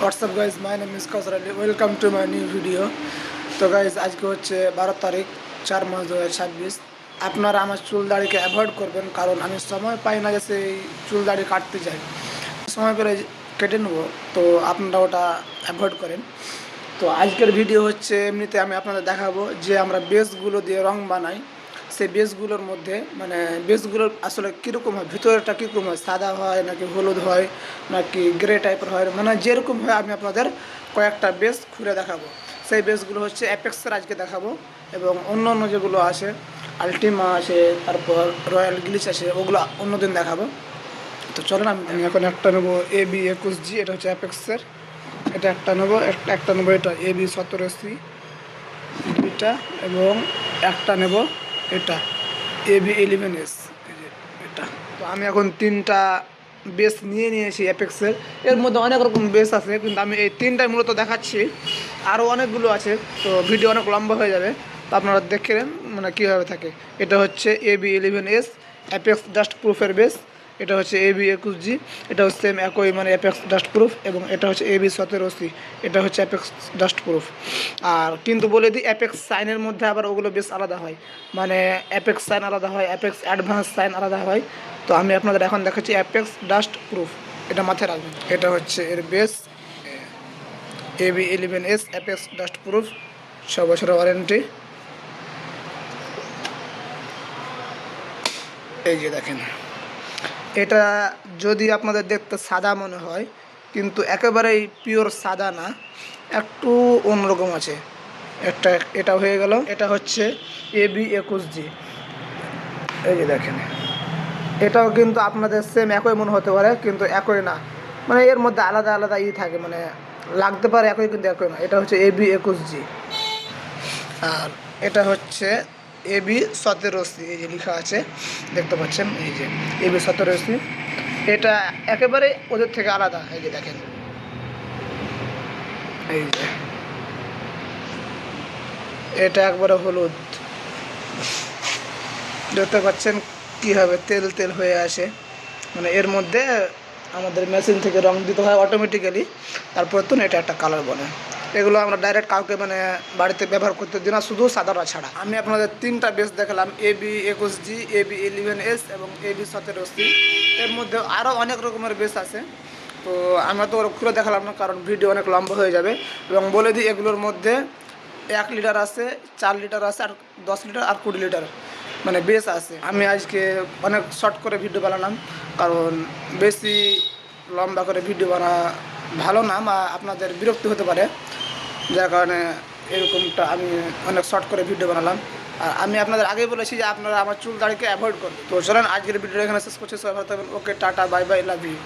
What's up guys, my name is Kausar Ali. Welcome to my new video. তো guys আজকে হচ্ছে 12 তারিখ 4 মাস 2026। আপনারা আমার চুল দাড়িকে অ্যাভয়েড করবেন, কারণ আমি সময় পাই না যে সেই চুল দাড়ি কাটতে যাই। সময় পেলে কেটে নেবো, তো আপনারা ওটা অ্যাভয়েড করেন। তো আজকের ভিডিও হচ্ছে এমনিতে আমি আপনাদের দেখাবো যে আমরা বেসগুলো দিয়ে রং বানাই। সেই বেসগুলোর মধ্যে বেসগুলোর আসলে কীরকম হয়, ভিতরেটা কীরকম হয়, সাদা হয় নাকি হলুদ হয় নাকি গ্রে টাইপের হয়, যেরকম হয় আমি আপনাদের কয়েকটা বেস খুলে দেখাবো। সেই বেসগুলো হচ্ছে অ্যাপেক্সের আজকে দেখাবো, এবং অন্য অন্য যেগুলো আছে আলটিমা আছে, তারপর রয়্যাল গ্লিচ আছে, ওগুলো অন্যদিন দেখাবো। তো চলেন আমি এখন একটা নেবো AB21G, এটা হচ্ছে অ্যাপেক্সের। এটা একটা নেবো, একটা নেবো এটা AB17C দুইটা, এবং একটা নেব এটা AB11S এটা। তো আমি এখন তিনটা বেস নিয়েছি অ্যাপেক্সের। এর মধ্যে অনেক রকম বেস আছে, কিন্তু আমি এই তিনটাই মূলত দেখাচ্ছি। আরও অনেকগুলো আছে, তো ভিডিও অনেক লম্বা হয়ে যাবে। তো আপনারা দেখেন কীভাবে থাকে। এটা হচ্ছে AB11S অ্যাপেক্স ডাস্ট প্রুফের বেস। এটা হচ্ছে AB21G, এটাও সেম একই অ্যাপেক্স ডাস্ট প্রুফ। এবং এটা হচ্ছে AB17C, এটা হচ্ছে অ্যাপেক্স ডাস্ট প্রুফ। আর কিন্তু বলে দিই, অ্যাপেক্স সাইনের মধ্যে আবার ওগুলো বেশ আলাদা হয়, অ্যাপেক্স সাইন আলাদা হয়, অ্যাপেক্স অ্যাডভান্স সাইন আলাদা হয়। তো আমি আপনাদের এখন দেখাচ্ছি অ্যাপেক্স ডাস্ট প্রুফ, এটা মাথায় রাখবেন। এটা হচ্ছে এর base AB11S apex dust proof, 6 বছরের ওয়ারেন্টি। এই যে দেখেন, এটা যদি আপনাদের দেখতে সাদা মনে হয়, কিন্তু একেবারেই পিওর সাদা না, একটু অন্যরকম আছে। এটা হয়ে গেল, এটা হচ্ছে AB21G। এই যে দেখেন, এটাও কিন্তু আপনাদের সেম একই মনে হতে পারে, কিন্তু একই না, এর মধ্যে আলাদা আলাদা থাকে, লাগতে পারে একই, কিন্তু একই না। এটা হচ্ছে AB21G। আর এটা হচ্ছে AB17C, এই যে লেখা আছে দেখতে পাচ্ছেন, এই যে AB17C। এটা একেবারে ওদের থেকে আলাদা। এই যে দেখেন, এই যে এটা একবারে হলুদ, দেখতে পাচ্ছেন কীভাবে তেল তেল হয়ে আসে। এর মধ্যে আমাদের মেশিন থেকে রং দিতে হয় অটোমেটিক্যালি, তারপর তো এটা একটা কালার বনে। এগুলো আমরা ডাইরেক্ট কাউকে বাড়িতে ব্যবহার করতে দিই না, শুধু সাদাটা ছাড়া। আমি আপনাদের তিনটা বেস দেখালাম, AB21G, AB11S এবং AB17C। এর মধ্যে আরও অনেক রকমের বেস আছে, তো আমরা তো ওরা খুলে দেখালাম না, কারণ ভিডিও অনেক লম্বা হয়ে যাবে। এবং বলে দিই, এগুলোর মধ্যে 1 লিটার আছে, 4 লিটার আছে, আর 10 লিটার আর 20 লিটার বেস আছে। আমি আজকে অনেক শর্ট করে ভিডিও বানালাম, কারণ বেশি লম্বা করে ভিডিও বানা ভালো না, বা আপনাদের বিরক্তি হতে পারে, যার কারণে এরকমটা আমি অনেক শর্ট করে ভিডিও বানালাম। আর আমি আপনাদের আগেই বলেছি যে আপনারা আমার চুল দাড়িকে অ্যাভয়েড করবেন। তো চলেন আজকের ভিডিও এখানে শেষ করছি। সবাই ভালো থাকবেন। Okay, tata, bye bye, love you.